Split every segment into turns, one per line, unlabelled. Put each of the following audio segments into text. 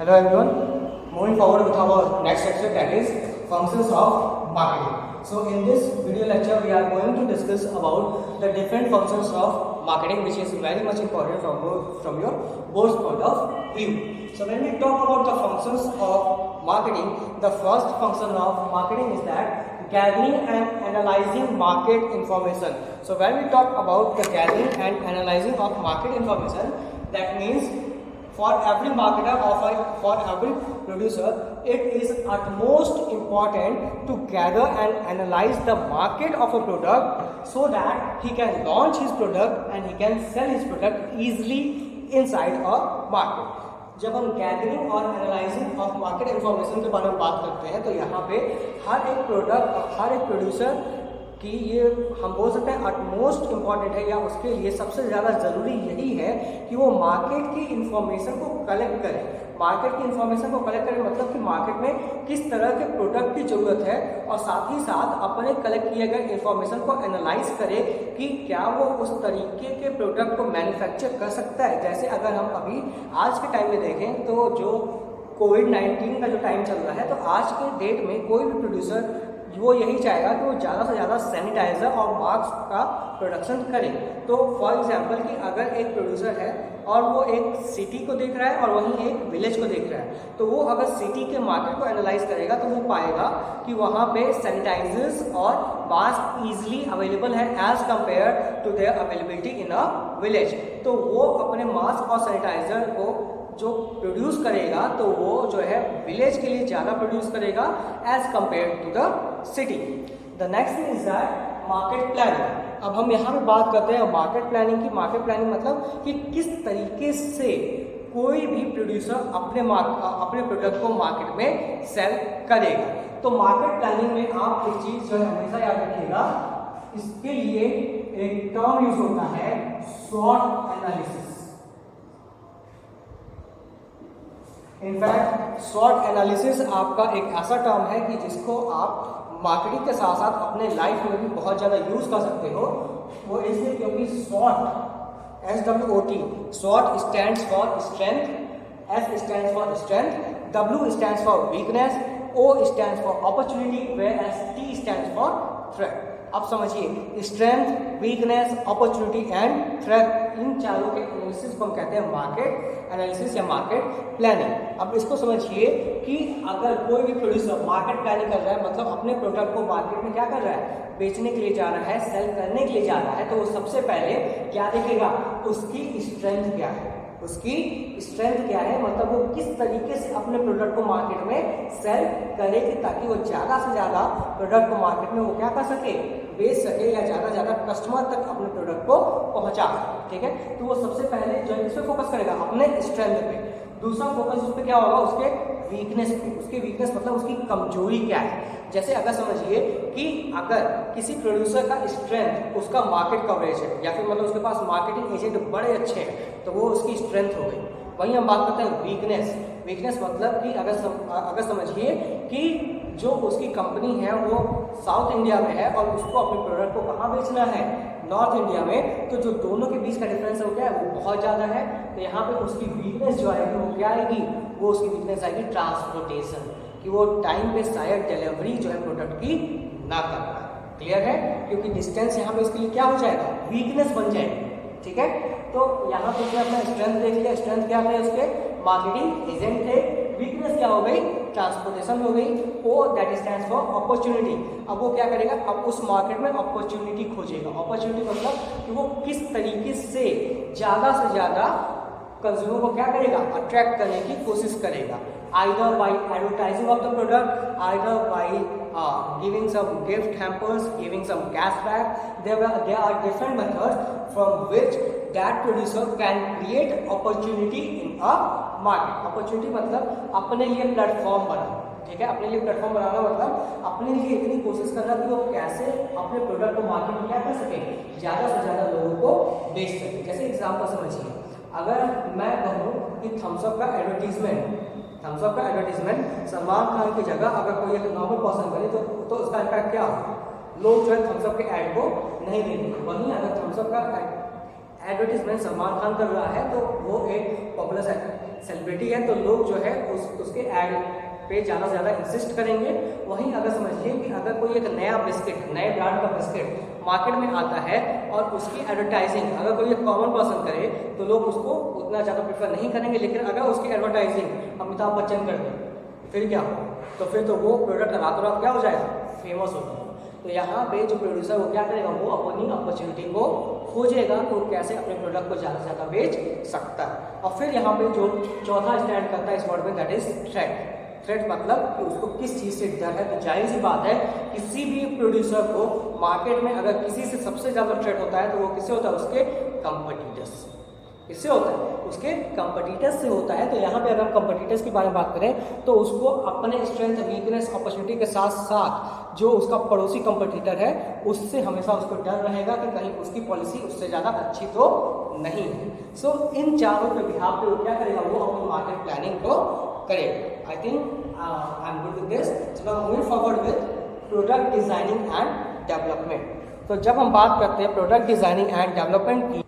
Hello everyone. Moving forward with our next section, that is functions of marketing. So in this video lecture we are going to discuss about the different functions of marketing, which is very much important from your board's point of view. So when we talk about the functions of marketing, the first function of marketing is that gathering and analyzing market information. So when we talk about the gathering and analyzing of market information, that means for every marketer or for every producer, it is utmost important to gather and analyze the market of a product so that he can launch his product and he can sell his product easily inside a market. जब हम gathering और analysing of market information के बारे में बात करते हैं तो यहाँ पे हर एक प्रोडक्ट और हर एक प्रोड्यूसर कि ये हम बोल सकते हैं अटमोस्ट इम्पॉर्टेंट है, या उसके लिए सबसे ज़्यादा ज़रूरी यही है कि वो मार्केट की इन्फॉर्मेशन को कलेक्ट करे। मार्केट की इन्फॉर्मेशन को कलेक्ट करें मतलब कि मार्केट में किस तरह के प्रोडक्ट की ज़रूरत है, और साथ ही साथ अपने कलेक्ट किए गए इन्फॉर्मेशन को एनालाइज करे कि क्या वो उस तरीके के प्रोडक्ट को मैन्युफैक्चर कर सकता है। जैसे अगर हम अभी आज के टाइम में देखें तो जो कोविड-19 का जो टाइम चल रहा है, तो आज के डेट में कोई भी प्रोड्यूसर वो यही चाहेगा कि वो ज़्यादा से ज़्यादा सैनिटाइज़र और मास्क का प्रोडक्शन करे। तो फॉर एग्जांपल कि अगर एक प्रोड्यूसर है और वो एक सिटी को देख रहा है और वहीं एक विलेज को देख रहा है, तो वो अगर सिटी के मार्केट को एनालाइज करेगा तो वो पाएगा कि वहाँ पे सैनिटाइजर्स और मास्क ईजिली अवेलेबल है as compare to their availability in a village. तो वो अपने मास्क और सैनिटाइजर को जो प्रोड्यूस करेगा तो वो जो है विलेज के लिए ज़्यादा प्रोड्यूस करेगा as compare to the city. The next is that market planning. अब हम यहाँ पे बात करते हैं मार्केट प्लानिंग की। मार्केट प्लानिंग मतलब कि किस तरीके से कोई भी प्रोड्यूसर अपने प्रोडक्ट को मार्केट में सेल करेगा। तो मार्केट प्लानिंग में आप एक चीज़ जो है हमेशा याद रखिएगा, इसके लिए एक टर्म यूज होता है स्वॉट एनालिसिस। इनफैक्ट स्वॉट एनालिसिस आपका एक ऐसा टर्म है कि जिसको आप मार्केटिंग के साथ साथ अपने लाइफ में भी बहुत ज़्यादा यूज कर सकते हो। वो इसलिए क्योंकि स्वॉट SWOT, SWOT stands for strength, S stands for strength, W stands for weakness, O stands for opportunity, whereas T stands for threat. अब समझिए, strength, weakness, opportunity and threat, इन चारों के एनालिसिस को हम कहते हैं मार्केट एनालिसिस या मार्केट प्लानिंग। अब इसको समझिए कि अगर कोई भी प्रोड्यूसर मार्केट प्लानिंग कर रहा है, मतलब अपने प्रोडक्ट को मार्केट में क्या कर रहा है, बेचने के लिए जा रहा है, सेल करने के लिए जा रहा है, तो वो सबसे पहले क्या देखेगा, उसकी स्ट्रेंथ क्या है। उसकी स्ट्रेंथ क्या है मतलब वो किस तरीके से अपने प्रोडक्ट को मार्केट में सेल करेगी ताकि वो ज़्यादा से ज़्यादा प्रोडक्ट को मार्केट में वो क्या कर सके, बेच सके, या ज़्यादा से ज़्यादा कस्टमर तक अपने प्रोडक्ट को पहुंचा सके। ठीक है, तो वो सबसे पहले जो है इस पर फोकस करेगा, अपने स्ट्रेंथ पे। दूसरा फोकस उस पर क्या होगा, उसके वीकनेस पे। उसकी वीकनेस मतलब उसकी कमजोरी क्या है। जैसे अगर समझिए कि अगर किसी प्रोड्यूसर का स्ट्रेंथ उसका मार्केट कवरेज है, या फिर मतलब उसके पास मार्केटिंग एजेंट बड़े अच्छे हैं, तो वो उसकी स्ट्रेंथ हो गई। वहीं हम बात करते हैं वीकनेस। वीकनेस मतलब कि अगर समझिए कि जो उसकी कंपनी है वो साउथ इंडिया में है और उसको अपने प्रोडक्ट को कहाँ बेचना है, नॉर्थ इंडिया में, तो जो दोनों के बीच का डिफरेंस हो गया है वो बहुत ज़्यादा है। तो यहाँ पे उसकी वीकनेस जो आएगी वो क्या आएगी, वो उसकी वीकनेस आएगी ट्रांसपोर्टेशन, कि वो टाइम पे शायद डिलीवरी जो है प्रोडक्ट की ना कर पाए। क्लियर है, क्योंकि डिस्टेंस यहाँ पे उसके लिए क्या हो जाएगा, वीकनेस बन जाएगी। ठीक है, तो यहाँ पे उसने अपना स्ट्रेंथ देख लिया। स्ट्रेंथ क्या है, उसके मार्केटिंग एजेंट थे। वीकनेस क्या हो गई, ट्रांसपोर्टेशन हो गई। ओ दैट स्टैंड्स फॉर अपॉर्चुनिटी। अब वो क्या करेगा, अब उस मार्केट में अपॉर्चुनिटी खोजेगा। अपॉर्चुनिटी मतलब कि वो किस तरीके से ज़्यादा से ज़्यादा कंज्यूमर को क्या करेगा, अट्रैक्ट करने की कोशिश करेगा। either by advertising of the product, either by giving some gift hampers, giving some cashback. There are different methods from which that producer can create opportunity in a market. Opportunity मतलब अपने लिए platform बनाना। ठीक है, अपने लिए platform बनाना मतलब अपने लिए इतनी कोशिश करना कि वो कैसे अपने प्रोडक्ट को मार्केट में क्या कर सके, ज़्यादा से ज़्यादा लोगों को बेच सके। जैसे एग्जाम्पल समझिए, अगर मैं कहूँ कि थम्सअप का एडवर्टीजमेंट सलमान खान की जगह अगर कोई एक नॉर्मल पर्सन करे तो उसका इम्पैक्ट क्या होगा, लोग जो है थम्सअप के ऐड को नहीं देंगे। वहीं अगर थम्सअप का एडवर्टीजमेंट सलमान खान कर रहा है तो वो एक पॉपुलर सेलिब्रिटी है तो लोग जो है उसके ऐड पे ज़्यादा से ज़्यादा इंसिस्ट करेंगे। वहीं अगर समझिए कि अगर कोई एक नया बिस्किट, नए ब्रांड का बिस्किट मार्केट में आता है और उसकी एडवर्टाइजिंग अगर कोई एक कॉमन पर्सन करे तो लोग उसको उतना ज़्यादा प्रेफर नहीं करेंगे, लेकिन अगर उसकी एडवर्टाइजिंग अमिताभ बच्चन कर दे फिर क्या होगा, तो फिर तो वो प्रोडक्ट रातों रात क्या हो जाएगा, फेमस हो जाएगा। तो यहाँ पे जो प्रोड्यूसर वो क्या करेगा, वो अपनी अपॉर्चुनिटी को खोजेगा तो कैसे अपने प्रोडक्ट को ज़्यादा से ज़्यादा बेच सकता है। और फिर यहाँ पे जो चौथा स्टैंड करता है इस वर्ड में, दैट इज थ्रेट। थ्रेट मतलब कि उसको किस चीज़ से डर है। तो जाहिर सी बात है किसी भी प्रोड्यूसर को मार्केट में अगर किसी से सबसे ज़्यादा थ्रेट होता है तो वो किससे होता है, उसके कंपटीटर्स। इससे होता है, उसके कंपटीटर्स से होता है। तो यहाँ पे अगर हम कंपटीटर्स के बारे में बात करें तो उसको अपने स्ट्रेंथ, वीकनेस, अपॉर्चुनिटी के साथ साथ जो उसका पड़ोसी कंपटीटर है उससे हमेशा उसको डर रहेगा कि कहीं उसकी पॉलिसी उससे ज़्यादा अच्छी तो नहीं है। सो इन चारों के बिहाफ पे वो क्या करेगा, वो अपनी मार्केट प्लानिंग को करेगा। I think I am good with this. So now moving forward with product designing and development. तो जब हम बात करते हैं प्रोडक्ट डिजाइनिंग एंड डेवलपमेंट की,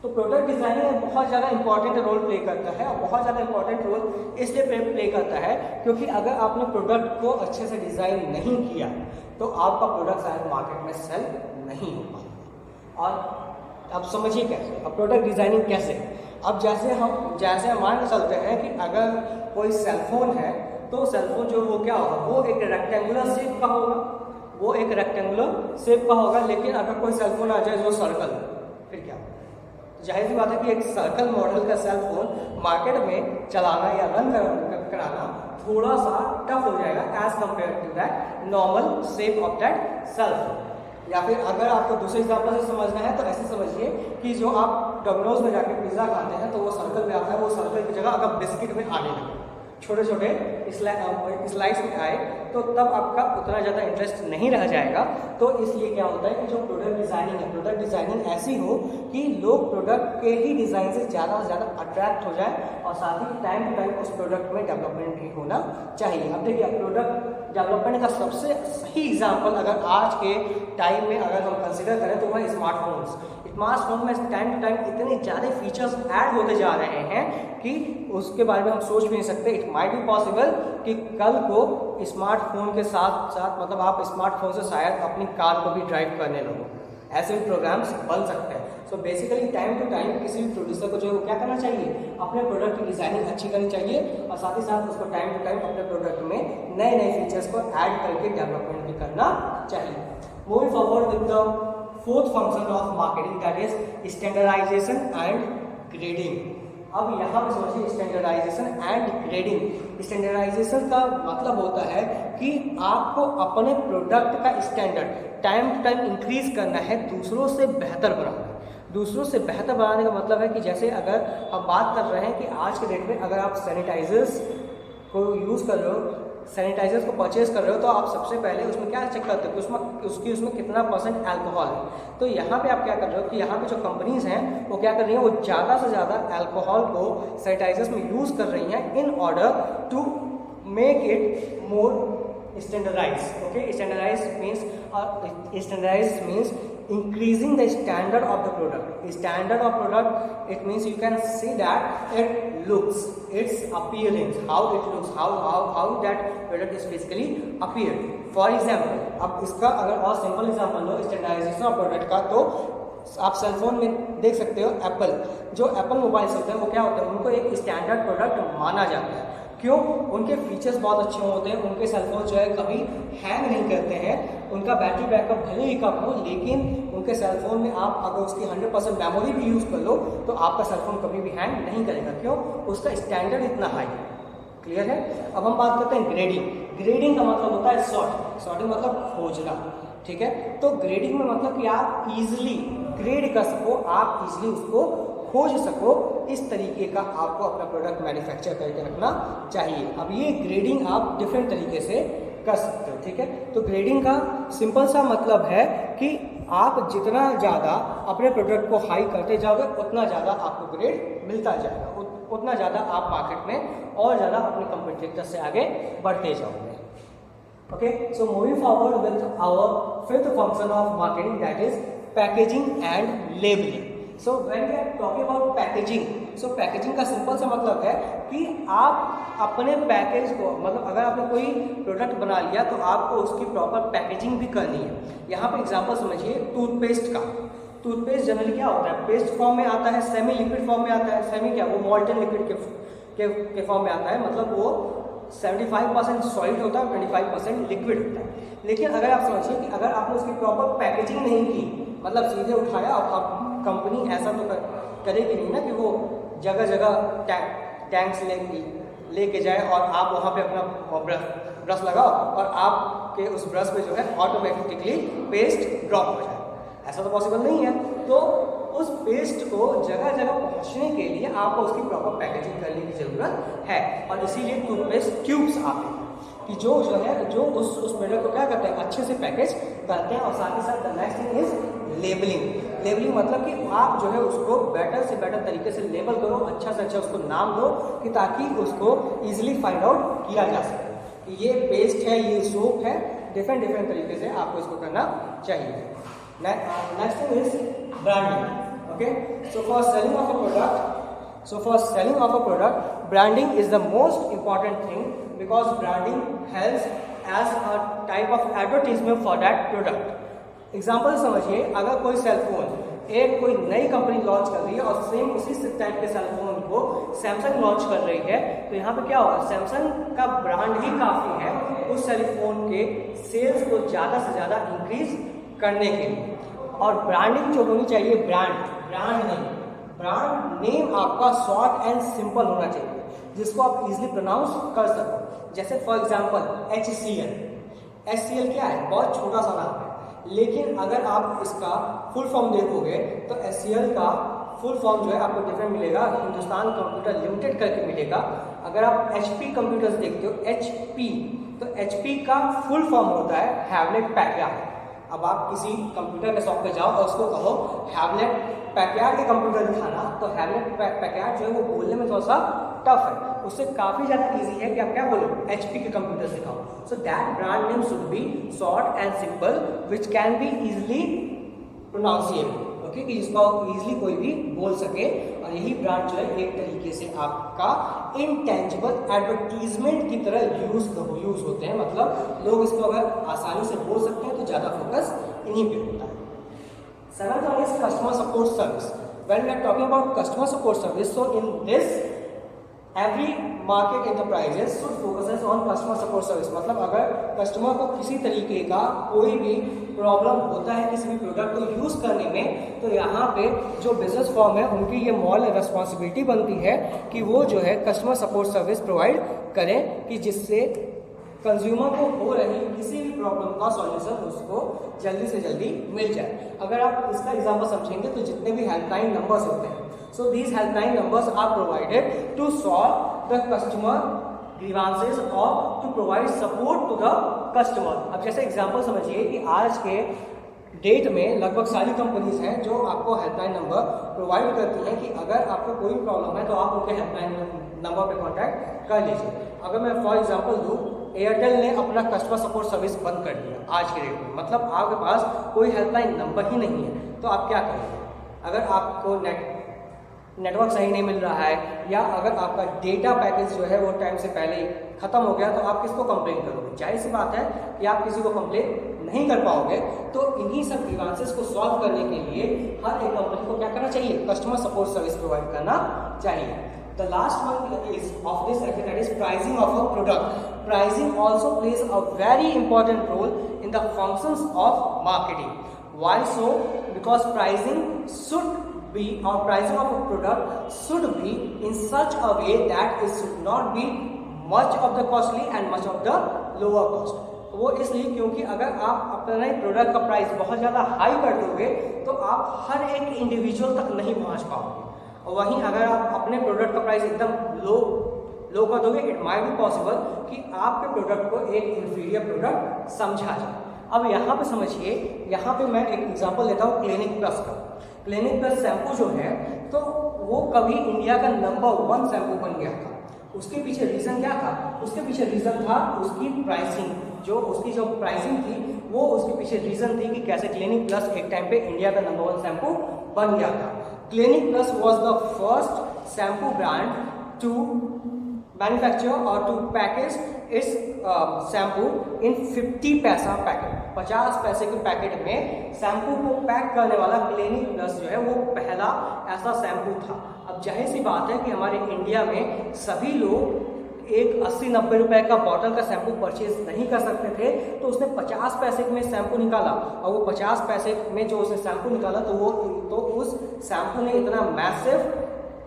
तो प्रोडक्ट डिज़ाइनिंग में बहुत ज़्यादा इंपॉर्टेंट रोल प्ले करता है। और बहुत ज़्यादा इंपॉर्टेंट रोल इसलिए प्ले करता है क्योंकि अगर आपने प्रोडक्ट को अच्छे से डिज़ाइन नहीं किया तो आपका प्रोडक्ट शायद मार्केट में सेल नहीं हो पाएगा। और अब समझिए कैसे, अब प्रोडक्ट डिज़ाइनिंग कैसे। अब जैसे हम मान के चलते हैं कि अगर कोई सेलफोन है तो सेलफोन जो वो क्या होगा, वो एक रेक्टेंगुलर शेप का होगा, वो एक रेक्टेंगुलर शेप का होगा। लेकिन अगर कोई सेलफोन आ जाए जो सर्कल, फिर क्या होगा। जाहिर सी बात है कि एक सर्कल मॉडल का सेल फोन मार्केट में चलाना या रन कराना थोड़ा सा टफ हो जाएगा as compare to that normal shape of that cell phone. या फिर अगर आपको दूसरे एग्जाम्पल से समझना है तो ऐसे समझिए कि जो आप डोमिनोज में जाके पिज्ज़ा खाते हैं तो वो सर्कल पे आता है, वो सर्कल की जगह अगर बिस्किट में आने लगे, छोटे छोटे स्लाइस में आए तो तब आपका उतना ज़्यादा इंटरेस्ट नहीं रह जाएगा। तो इसलिए क्या होता है कि जो प्रोडक्ट डिज़ाइनिंग है, प्रोडक्ट डिज़ाइनिंग ऐसी हो कि लोग प्रोडक्ट के ही डिज़ाइन से ज़्यादा से ज़्यादा अट्रैक्ट हो जाए और साथ ही टाइम टू टाइम उस प्रोडक्ट में डेवलपमेंट भी होना चाहिए। अब देखिए प्रोडक्ट डेवलपमेंट का सबसे सही एग्जाम्पल अगर आज के टाइम में अगर हम कंसिडर करें तो वह स्मार्टफोन्स। स्मार्टफोन में टाइम टू टाइम इतने ज़्यादा फीचर्स ऐड होते जा रहे हैं कि उसके बारे में हम सोच भी नहीं सकते। इट माइट बी पॉसिबल कि कल को स्मार्टफोन के साथ साथ मतलब आप स्मार्टफोन से शायद अपनी कार को भी ड्राइव करने लगो, ऐसे भी प्रोग्राम्स बन सकते हैं। So basically time to time किसी भी प्रोड्यूसर को जो है वो क्या करना चाहिए, अपने प्रोडक्ट की डिज़ाइनिंग अच्छी करनी चाहिए और साथ ही साथ उसको टाइम टू टाइम अपने प्रोडक्ट में नए नए फीचर्स को ऐड करके डेवलपमेंट भी करना चाहिए। Moving forward with the fourth function of marketing, that is standardization and grading. अब यहाँ पे समझिए स्टैंडर्डाइजेशन एंड ग्रेडिंग। स्टैंडर्डाइजेशन का मतलब होता है कि आपको अपने प्रोडक्ट का standard time to time increase करना है, दूसरों से बेहतर बनाना। दूसरों से बेहतर बनाने का मतलब है कि जैसे अगर हम बात कर रहे हैं कि आज के डेट में अगर आप सैनिटाइजर्स को यूज़ कर रहे हो, सैनिटाइजर्स को परचेज कर रहे हो तो आप सबसे पहले उसमें क्या चेक करते हो कि उसमें कितना परसेंट अल्कोहल है। तो यहाँ पे आप क्या कर रहे हो कि यहाँ पे जो कंपनीज हैं वो क्या कर रही हैं, वो ज़्यादा से ज़्यादा अल्कोहल को सैनिटाइजर्स में यूज़ कर रही हैं in order to make it more standardized. Okay, standardized means increasing the standard of the product. Standard of product, it means you can see that it looks, its appearance, how it looks, how that product is physically appear. For example, अब इसका अगर और simple example लो standardization of product का, तो आप cellphone में देख सकते हो एप्पल, जो एप्पल मोबाइल्स होते हैं वो क्या होता है, उनको एक स्टैंडर्ड प्रोडक्ट माना जाता है। क्यों? उनके फीचर्स बहुत अच्छे होते हैं, उनके सेलफोन जो है कभी हैंग नहीं करते हैं, उनका बैटरी बैकअप भले ही कम हो लेकिन उनके सेलफोन में आप अगर उसकी 100% मेमोरी भी यूज़ कर लो तो आपका सेलफोन कभी भी हैंग नहीं करेगा। क्यों? उसका स्टैंडर्ड इतना हाई है। क्लियर है? अब हम बात करते हैं ग्रेडिंग। ग्रेडिंग का मतलब होता है सॉर्टिंग मतलब खोजना। ठीक है, तो ग्रेडिंग में मतलब कि आप इजीली ग्रेड कर सको, आप इजीली उसको खोज सको, इस तरीके का आपको अपना प्रोडक्ट मैन्युफैक्चर करके रखना चाहिए। अब ये ग्रेडिंग आप डिफरेंट तरीके से कर सकते हो। ठीक है, तो ग्रेडिंग का सिंपल सा मतलब है कि आप जितना ज़्यादा अपने प्रोडक्ट को हाई करते जाओगे उतना ज़्यादा आपको ग्रेड मिलता जाएगा, उतना ज़्यादा आप मार्केट में और ज़्यादा अपने कंपटीटर से आगे बढ़ते जाओगे। Okay, so moving forward with our fifth function of marketing, that is packaging and labelling. So when we are talking about packaging, so packaging का सिंपल सा मतलब है कि आप अपने पैकेज को, मतलब अगर आपने कोई प्रोडक्ट बना लिया तो आपको उसकी प्रॉपर पैकेजिंग भी करनी है। यहाँ पे एग्जांपल समझिए टूथपेस्ट का। टूथपेस्ट जनरली क्या होता है, पेस्ट फॉर्म में आता है, सेमी लिक्विड फॉर्म में आता है। सेमी क्या, वो मॉल्टन लिक्विड के फॉर्म में आता है, मतलब वो 75% सॉलिड होता है, 25% लिक्विड होता है। लेकिन अगर आप समझिए कि अगर आपने उसकी प्रॉपर पैकेजिंग नहीं की, मतलब सीधे उठाया, और कंपनी ऐसा तो करेगी नहीं ना कि वो जगह जगह टैंक्स लेके जाए और आप वहाँ पे अपना ब्रश लगाओ और आपके उस ब्रश पे जो है ऑटोमेटिकली पेस्ट ड्रॉप हो जाए, ऐसा तो पॉसिबल नहीं है। तो उस पेस्ट को जगह जगह पहुंचने के लिए आपको उसकी प्रॉपर पैकेजिंग करने की ज़रूरत है, और इसीलिए टूथपेस्ट ट्यूब्स आते हैं कि जो उस प्रोडक्ट को क्या करते हैं, अच्छे से पैकेज करते हैं। और साथ ही साथ the next thing is labelling. Labelling मतलब कि आप जो है उसको बेटर से बेटर तरीके से लेबल करो, अच्छा से अच्छा उसको नाम दो, कि ताकि उसको ईजिली फाइंड आउट किया जा सके कि ये पेस्ट है, ये सोप है। डिफरेंट तरीके से आपको इसको करना चाहिए। Next thing is branding. Okay, so for selling of a product, branding is the most important thing, because branding helps as a type of advertisement for that product. Example समझिए, अगर कोई सेलफोन कोई नई कंपनी लॉन्च कर रही है और same उसी टाइप के सेलफोन को सैमसंग लॉन्च कर रही है, तो यहाँ पे क्या होगा, सैमसंग का ब्रांड ही काफ़ी है उस सेलफोन के सेल्स को ज़्यादा से ज़्यादा इंक्रीज करने के लिए। और ब्रांडिंग जो होनी चाहिए, ब्रांड नेम आपका शॉर्ट एंड सिंपल होना चाहिए, जिसको आप इजीली प्रोनाउंस कर सको। जैसे फॉर एग्जांपल HCL क्या है, बहुत छोटा सा नाम है, लेकिन अगर आप इसका फुल फॉर्म देखोगे तो HCL का फुल फॉर्म जो है आपको डिफरेंट मिलेगा, हिंदुस्तान कंप्यूटर लिमिटेड करके मिलेगा। अगर आप HP कंप्यूटर्स देखते हो, HP, तो HP का फुल फॉर्म होता है हैवलेट पैकयार्ड। अब आप किसी कंप्यूटर के शॉप पे जाओ और उसको कहो हैवलेट पैकयार्ड के कंप्यूटर दिखाना, तो हैवलेट पैकयार्ड जो है वो बोलने में थोड़ा सा टफ है, उससे काफ़ी ज़्यादा इजी है कि आप क्या बोलो, HP के कंप्यूटर दिखाओ। So that brand name should be short and simple which can be easily pronounceable, okay, कि जिसको इजिली कोई भी बोल सके। और यही ब्रांड जो है एक तरीके से आपका इंटेंजिबल एडवर्टीजमेंट की तरह यूज होते हैं, मतलब लोग इसको अगर आसानी से बोल सकते हैं तो ज़्यादा फोकस इन्हीं पे होता है। Seventh one is customer support service. When we are talking about customer support service, so in this every market enterprises should focuses on customer support service। मतलब अगर कस्टमर को किसी तरीके का कोई भी प्रॉब्लम होता है किसी भी प्रोडक्ट को यूज़ करने में, तो यहाँ पे जो बिजनेस फॉर्म है उनकी ये मॉरल रिस्पॉन्सिबिलिटी बनती है कि वो जो है कस्टमर सपोर्ट सर्विस प्रोवाइड करें, कि जिससे कंज्यूमर को हो रही किसी भी प्रॉब्लम का सॉल्यूशन उसको जल्दी से जल्दी मिल जाए। अगर आप इसका एग्जांपल समझेंगे तो जितने भी हेल्पलाइन नंबर्स होते हैं, so these helpline numbers are provided to solve the customer grievances और to provide support to the customer. अब जैसे एग्जांपल समझिए कि आज के डेट में लगभग सारी कंपनीज हैं जो आपको हेल्पलाइन नंबर प्रोवाइड करती हैं कि अगर आपको कोई प्रॉब्लम है तो आप उनके हेल्पलाइन नंबर पे कांटेक्ट कर लीजिए। अगर मैं फॉर एग्जांपल दूँ, एयरटेल ने अपना कस्टमर सपोर्ट सर्विस बंद कर दिया आज के डेट में, मतलब आपके पास कोई हेल्पलाइन नंबर ही नहीं है, तो आप क्या करेंगे? अगर आपको नेटवर्क सही नहीं मिल रहा है, या अगर आपका डेटा पैकेज जो है वो टाइम से पहले ख़त्म हो गया, तो आप किसको कंप्लेन करोगे? जाहिर सी बात है कि आप किसी को कंप्लेन नहीं कर पाओगे। तो इन्हीं सब ग्रीवांसेस को सॉल्व करने के लिए हर एक कंपनी को क्या करना चाहिए? कस्टमर सपोर्ट सर्विस प्रोवाइड करना चाहिए। The last one is of this section, that is pricing of a product. Pricing also plays a very important role in the functions of marketing. Why so? Because pricing should be, or pricing of a product should be in such a way that it should not be much of the costly and much of the lower cost. वो इसलिए क्योंकि अगर आप अपने product का price बहुत ज़्यादा high कर दोगे तो आप हर एक इंडिविजुअल तक नहीं पहुंच पाओगे, और वहीं अगर आप अपने प्रोडक्ट का प्राइस एकदम लो कर दोगे, इट माइट बी पॉसिबल कि आपके प्रोडक्ट को एक इंफीरियर प्रोडक्ट समझा जाए। अब यहाँ पे समझिए, यहाँ पे मैं एक एग्जांपल लेता हूँ क्लिनिक प्लस का। क्लिनिक प्लस शैम्पू जो है तो वो कभी इंडिया का नंबर 1 शैम्पू बन गया था। उसके पीछे रीज़न क्या था? उसके पीछे रीज़न था उसकी प्राइसिंग, उसकी जो प्राइसिंग थी वो उसके पीछे रीज़न थी कि कैसे क्लिनिक प्लस एक टाइम पे इंडिया का नंबर 1 शैम्पू बन गया था। Clinic Plus was the first shampoo brand to manufacture और टू पैकेज इस शैम्पू इन 50 पैसा पैकेट, 50 पैसे के पैकेट में शैम्पू को पैक करने वाला क्लिनिक प्लस जो है वो पहला ऐसा शैम्पू था। अब जाहिर सी बात है कि हमारे इंडिया में सभी लोग एक 80-90 रुपए का बॉटल का शैम्पू परचेज नहीं कर सकते थे, तो उसने 50 पैसे में शैम्पू निकाला और वो 50 पैसे में जो उसने शैम्पू निकाला तो उस शैम्पू ने इतना मैसिव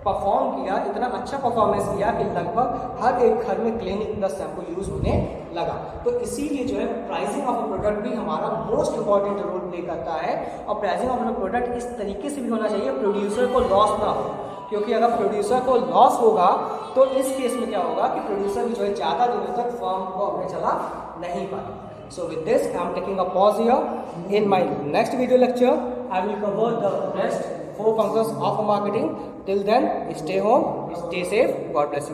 परफॉर्म किया, इतना अच्छा परफॉर्मेंस किया कि लगभग हर एक घर में क्लिनिक प्लस शैम्पू यूज होने लगा। तो इसीलिए जो है प्राइसिंग ऑफ अ प्रोडक्ट भी हमारा मोस्ट इंपॉर्टेंट रोल प्ले करता है और प्राइसिंग ऑफ अ प्रोडक्ट इस तरीके से भी होना चाहिए प्रोड्यूसर को लॉस ना हो, क्योंकि अगर प्रोड्यूसर को लॉस होगा तो इस केस में क्या होगा कि प्रोड्यूसर भी जो है ज़्यादा दिनों तक फर्म को अपने चला नहीं पाएगा। So with this, I am taking a pause here. In my next video lecture, I will cover the rest 4 functions of marketing. Till then, stay home, stay safe. God bless you.